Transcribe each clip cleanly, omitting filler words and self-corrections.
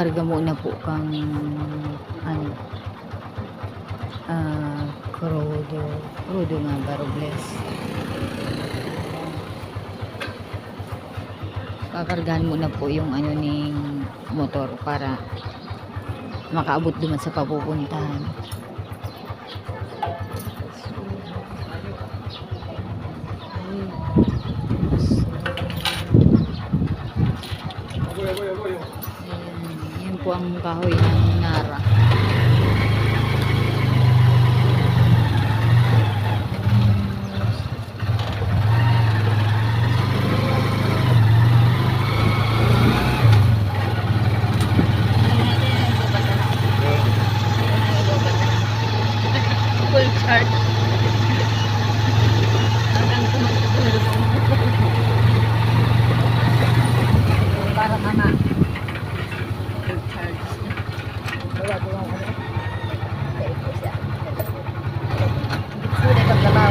kakarga mo na po kang ano, crudo nga ba, Robles. Kakargahan mo na po yung ano ning motor para makaabot duman sa papupuntahan. Yan po ang kahoy ng Nara. Full charge. Hanggang tumutulog para mama. Full charge. Wala ko lang ano. Okay po siya. Sulit ang labaw.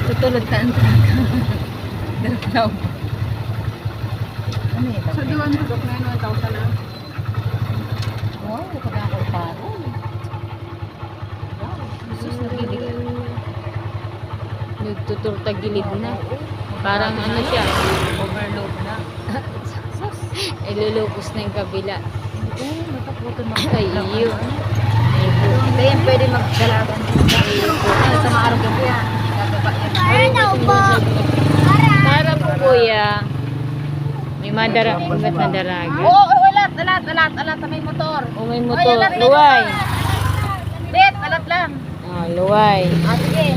Tutulog ka ang traga. Ano yun? Sa duwan mo, Dok, na 1,000 na. Wow, kapag ako paro. Sus, nakilig. Nagtuturtagilid na. Parang ano siya. Overload na. Ay, lulupos na yung kabila. Oo, nakaputo na. Ay, iyo. Hindi yan pwede magdalagan. Sa maarog ko yan. Para po kuya. May magat na daraga. Oo, alat, may motor. O may motor. Luway. Bet, alat lang. Ah, luway. Sige.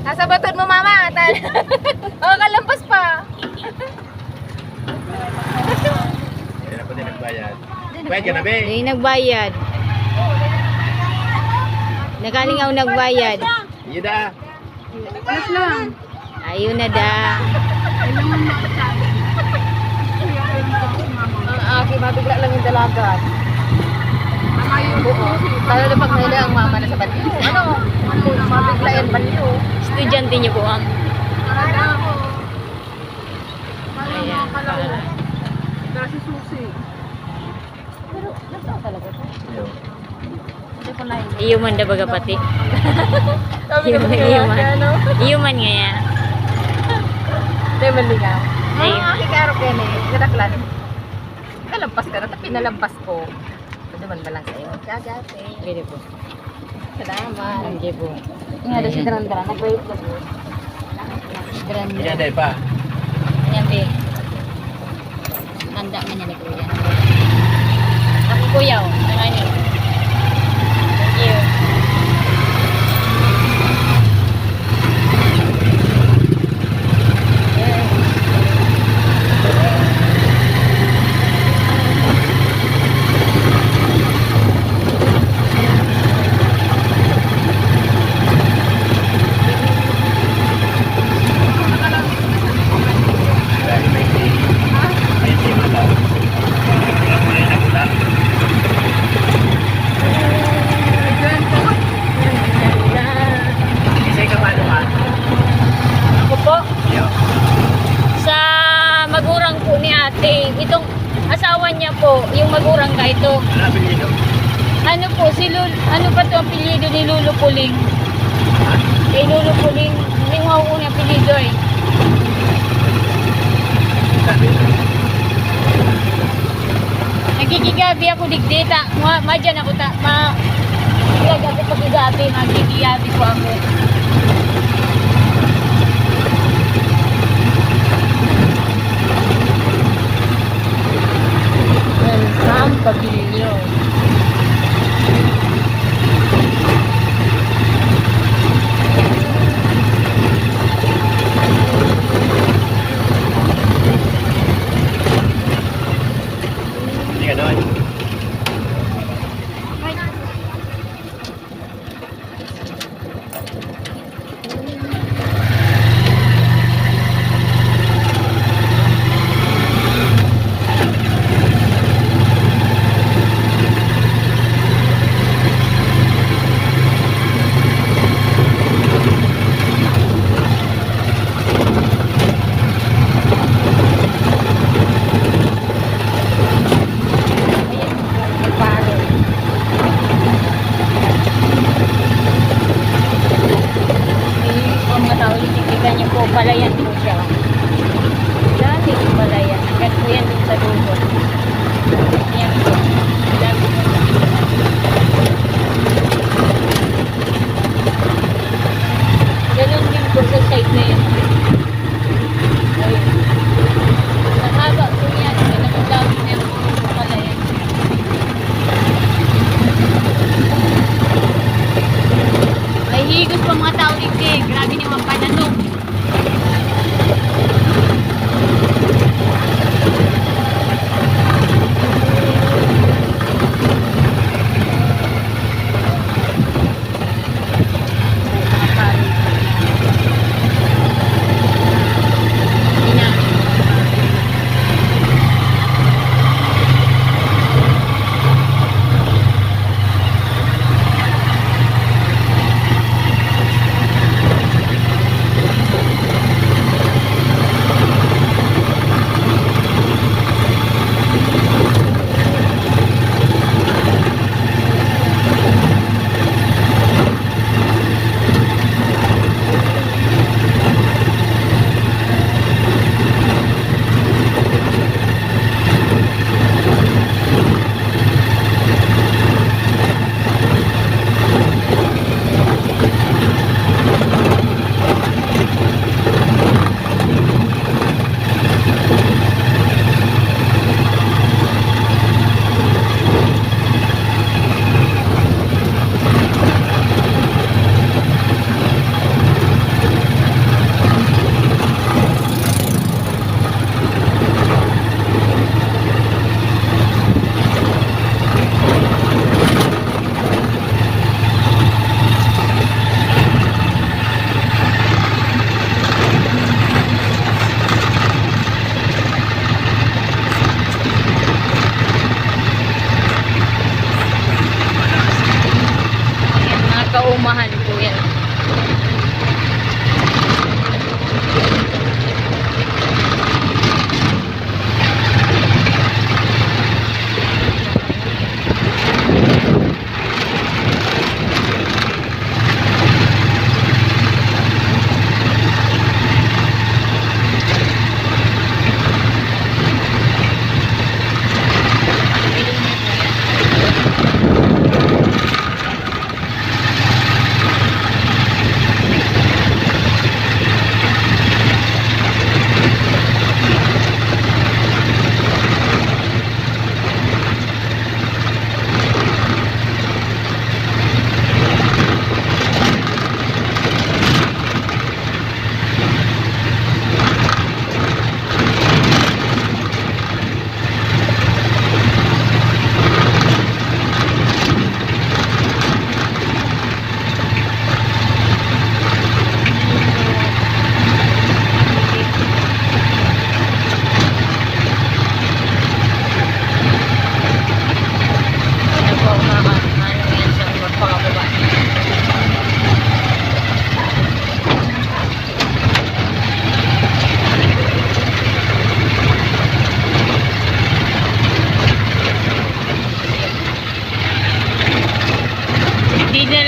Sasabaton mo, mama. Kalampas pa. Hindi na po din nagbayad. Bayad ka na, be. Hindi nagbayad. Nakalingaw nagbayad. Iya da. Alas lang. Ayun na da. Ang aking mabigla lang yung dalagan. Talo na pag nila ang mama na sa banyo. Ano? Mabigla yan banyo. Estudyante niyo po ang. Ayan. Para si Susi. Pero, nasaan talaga ito? Hindi ko na Iyo man da baga pati. Sabi Iyo ko man. ano? Iyo man nga yan. Hindi man ligaw. Ay. Ang aking karo kene, kadaklan. Kalampas ka na, tapi nalampas ko. Ito man ba lang sa'yo? Kagate. Pwede po. Salamat. Hindi po. Nga daw si Grandra, nag-wait ko po. Grande. Iya da pa. Ayan, be. Tanda man yan ni kuya. Ako kuya, oh. Nanganin. Thank you. Puling. Itong asawa niya po, yung magurang ka ito. Ano ang pinili? Ano po, ano pa to ang apelyido ni Lolo Puling? Kay Lolo Puling, hindi mo ako unang apelyido eh. Nagigigabi ako digdita. Madyan ako ilag ako pagigabi. Nagigigabi ko ako. Welcome, Pavilion. Hindi ka doon.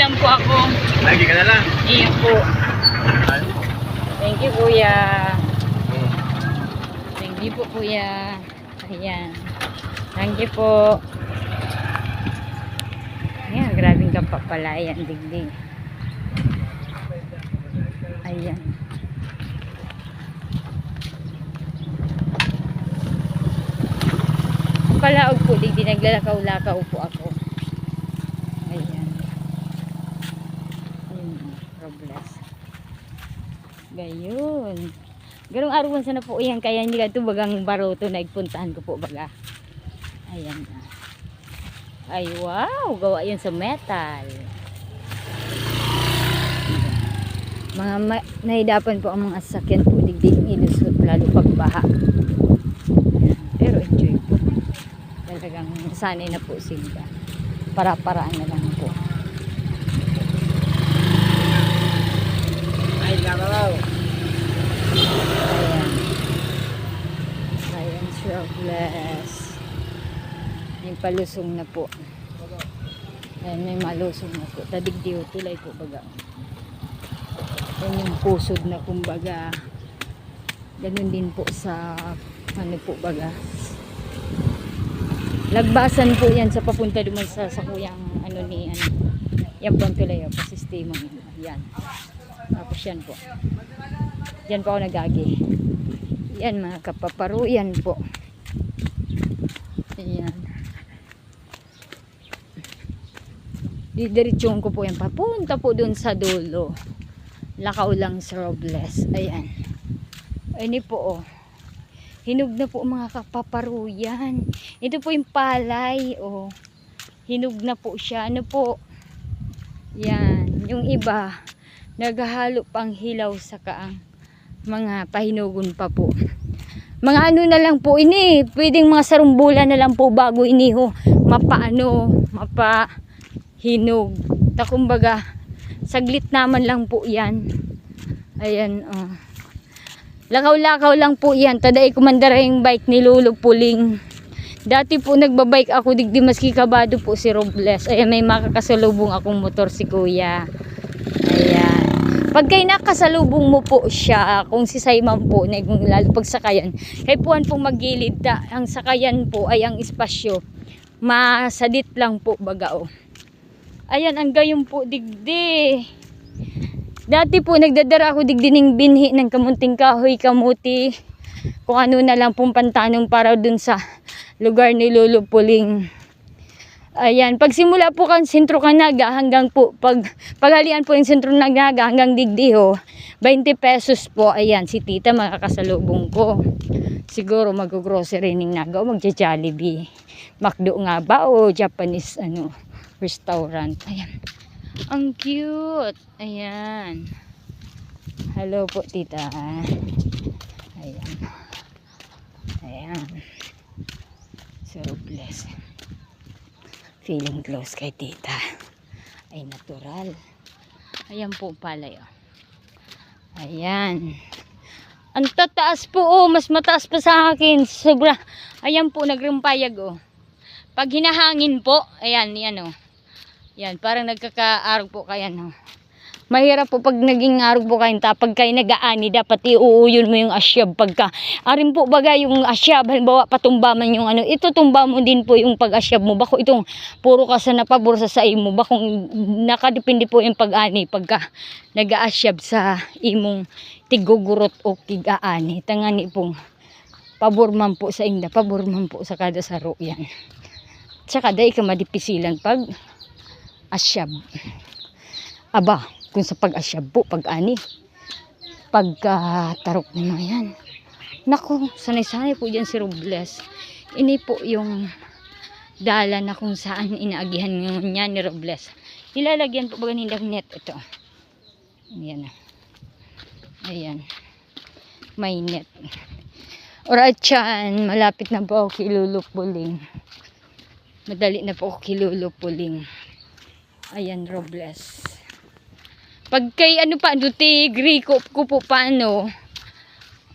lang po ako. Lagi ka na lang. Iyon po. Thank you, kuya. Thank you po, kuya. Ayan. Thank you po. Ayan, grabing kapapalayan, digdig. Ayan. Palaog po, digdig. Naglalakaw-lakaw po ako. Ayan. Robles. Gayon. Garong arawan sana po yan. Kaya hindi ka ito bagang baroto na igpuntahan ko po baga. Ayan. Ay wow. Gawa yun sa metal. Mga nahidapan po ang mga sasakyan po. Digdig ilusot lalo pagbaha. Pero enjoy po. Talagang sanay na po sila. Para-paraan na lang po. Ay, lamaw. Ayan. Ayan, Robles. May palusong na po. Ayan, may malusong na po. Tadigdiw, tulay po baga. Ayan yung pusod na kumbaga. Ganun din po sa ano po baga. Lagbasan po yan sa papunta duman sa kuyang ano ni ano. Yan po ang tulay po. Sistema nyo. Yan. Tapos yan po. Yan po ako nagagi. Yan mga kapaparo. Yan po. Ayan. Didiritsyon ko po yan. Papunta po dun sa dulo. Lakaw lang sa Robles. Ayan. Ayun po oh. Hinog na po mga kapaparo yan. Ito po yung palay. Oh. Hinog na po siya. Ano po? Yan. Yung iba naghahalo pang hilaw sa kaang mga pahinugon pa po. Mga ano na lang po ini, pwedeng mga sarumbulan na lang po bago iniho mapaano, mapahinog. Kumbaga saglit naman lang po yan. Ayan oh. Lakaw-lakaw lang po yan. Taday kumandara yung bike ni Lolo Puling. Dati po nagbabike ako digdi maski kabado po si Robles. Ayan, may makakasalubong akong motor si kuya. Ayan. Pag kayo nakasalubong mo po siya, kung si Simon po, na kung lalo pagsakayan, kay puan pong magilid ta, ang sakayan po ay ang espasyo. Masadit lang po baga o. Ayan, ang gayon po digdi. Dati po nagdadara ako digdi ng binhi ng kamunting kahoy, kamuti. Kung ano na lang pong pantanong para dun sa lugar ni Lolo Puling. Ayan, pag simula po kan sentro Kanaga hanggang po paghalian po yung sentro Kanaga hanggang Digdiho, 20 pesos po. Ayan, si tita makakasalubong ko. Siguro mag-grocery ning Naga o magja-Jollibee. McDo nga ba o Japanese ano restaurant. Ayan. Ang cute. Ayan. Hello po tita. Ayan. Ayan. So bless. Feeling close kay tita. Ay natural. Ayan po pala yun. Ayan. Ang tataas po oh. Mas mataas pa sa akin. Sobra. Ayan po nagrumpayag oh. Pag hinahangin po. Ayan. Yan oh. Yan. Parang nagkakaarog po kaya no. Mahirap po pag naging arog po kayo. Pag kayo nag-aani, dapat iuuyon mo yung asyab. Pagka, arin po baga yung asyab, halimbawa patumba man yung ano, ito tumba mo din po yung pag-asyab mo. Bako itong puro ka sa napabor sa imo. Bakong nakadepende po yung pag-ani. Pagka nag-aasyab sa imong tigugurot o tig-aani. Tangani pong pabor man po sa inda, pabor man po sa kada saro yan. Tsaka dahi ka madipisilan pag asyab. Aba, kung sa pag-asyab po, pag-ani, pagka-tarok na yan. Naku, sanay-sanay po dyan si Robles. Ini po yung dala na kung saan inaagihan niya ni Robles. Ilalagyan po ba nilang net ito. Ayan na. Ayan. May net. Alright yan, malapit na po ako kay Lolo Puling. Madali na po ako kay Lolo Puling. Ayan, Robles. Pag kay ano pa, dutigri ko po paano.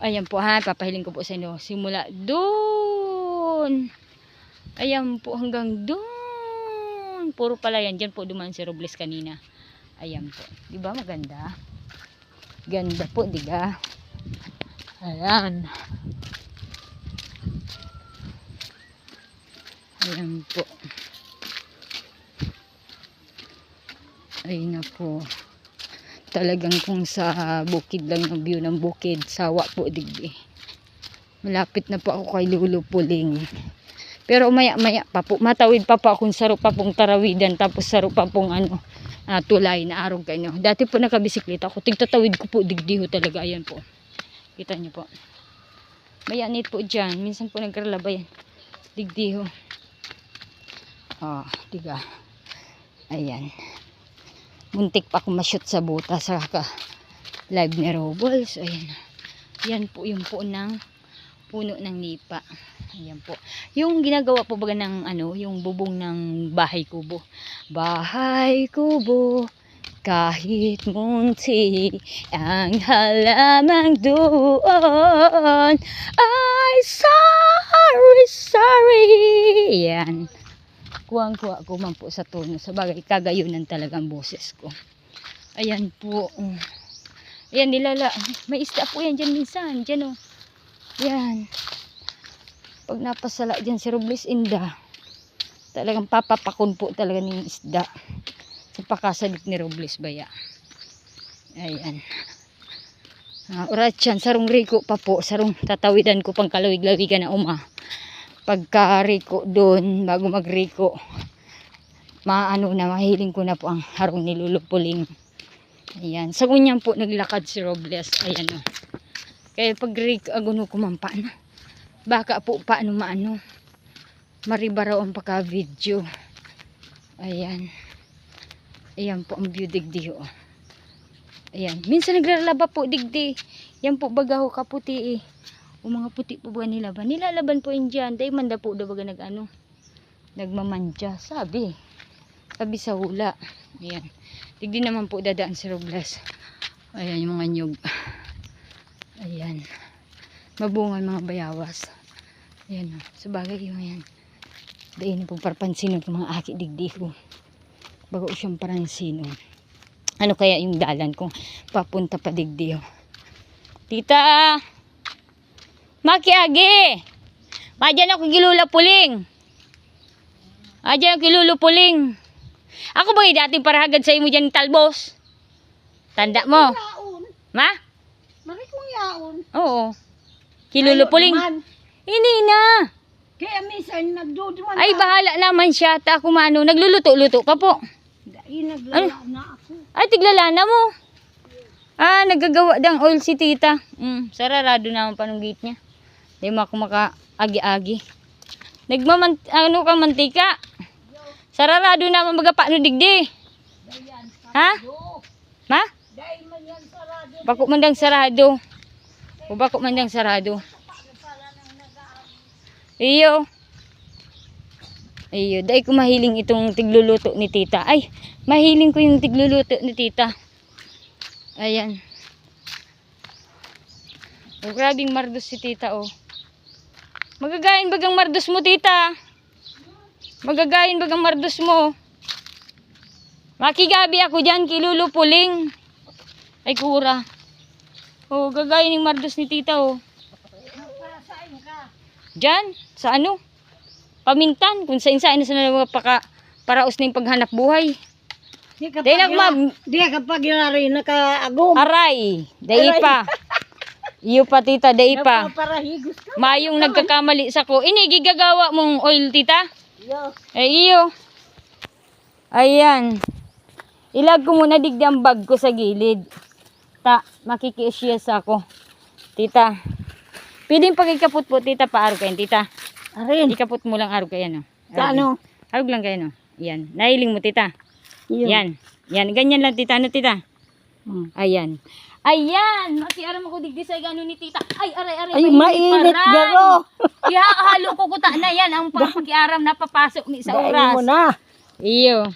Ayan po ha, papahiling ko po sa inyo. Simula doon. Ayan po hanggang doon. Puro pala yan. Diyan po duman si Robles kanina. Ayan po. Di ba maganda? Ganda po, di ba? Ayan. Ayan po. Ayun na po. Talagang kung sa bukid lang ng view ng bukid, sawa po digdi. Malapit na po ako kay Lulupuling. Pero maya pa po, matawid pa po akong saro pa pong tarawidan, tapos saro pa pong tulay na araw kayo. Dati po nakabisikleta ako, tigtatawid ko po digdi ho talaga. Ayan po. Kita niyo po. Mayanit po dyan. Minsan po nagkaralabayan. Digdi ho. Oh, diga. Ayan. Muntik pa akong ma-shoot sa buta sa live ni Robles. Ayan. Yan po yung po ng puno ng nipa. Ayan po. Yung ginagawa po baga ng yung bubong ng bahay kubo. Bahay kubo, kahit munti ang halamang doon. Ay, sorry. Ayan. Kuwang-kuwa ko man po sa tono. Sa bagay, kagayunan talagang boses ko. Ayan po. Ayan, may isda po yan dyan minsan. Dyan o. Ayan. Pag napasala dyan si Robles Inda, talagang papapakon po talaga ng isda. Sa pakasalit ni Robles Baya. Ayan. Urat yan. Sarong riko pa po. Sarong tatawidan ko pang kalawig-lawigan na pagka-riko doon, bago mag-riko, mahiling ko na po ang harong ni Lulupuling. Ayan. Sa kunyan po, naglakad si Robles. Ayan o. Kaya pag-riko, aguno ko man paano. Baka po paano maribaraw ang pagka-video. Ayan. Ayan po ang view digdi o. Ayan. Minsan naglalaba po digdi. Yan po bagaho kaputi eh. O mga puti po ba nilaban? Nilalaban po yun dyan. Dahil manda po daw baga nagmamantya. Sabi sa hula. Ayan. Tigdi naman po dadaan si Robles. Ayan yung mga nyug. Ayan. Mabungan mga bayawas. Ayan o. Sabagay yung ayan. Dahil na po parpansinon ng mga aki digdi ko. Bago siyang paransino. Ano kaya yung dalan kung papunta pa digdi o. Tita! Makiagi! Madyan ako Lulupuling. Madyan ako Lulupuling. Ako ba dating parahagad sa imo dyan talbos? Tanda mo? Ma? Marikong yaon. Oo. Lulupuling. Hindi na. Kaya minsan nagduduman Ay, bahala naman siya. Ta ako nagluluto-luto ka po. Naglala na ako. Ay, tiglalana mo. Nagagawa dang oil si tita. Sararado naman pa ng gate niya. Hindi mo ako maka-agi-agi. Ka mantika. Sararado naman magapano digdi. Ha? Ma? Bako mandang sarado. O bako mandang sarado. Iyo. Dahil ko mahiling itong tigluluto ni tita. Ay, mahiling ko yung tigluluto ni tita. Ayan. Grabing mardos si tita oh. Magagayin bagang mardos mo tita. Magagayin bagang mardos mo. Makigabi ako dyan Lulupuling. Ay kura. Oh, gagayin yung mardos ni tita oh. Dyan, sa Pamintan, kung saan-saan na sa mga paraos na yung paghanap buhay. Di ka pag yari nakaagom. Aray, dai pa. Iyo pa tita, dai pa. Napaparahigos ka. Mayong nagkakamali sa ko. Ini gigagawa mong oil tita? Ay iyo. Ayan. Ilag ko muna digdi ang bag ko sa gilid. Makikiisyes ako. Tita. Pwedeng pagkikaput po tita paaro kayo tita. Arin. Ikaput mo lang arog kayo no. Ano? Arog lang kayo no. Yan. Nahiling mo tita. Yun. Yan. Ganyan lang tita. Ano tita? Ayan. Makiaram ako digdi sa gano ni tita. Ay, aray. Ay, mainit garo. Ihahalo ko kuta na yan. Ang pakiaram na papasok ni sa Dahil oras. mo na. Iyo.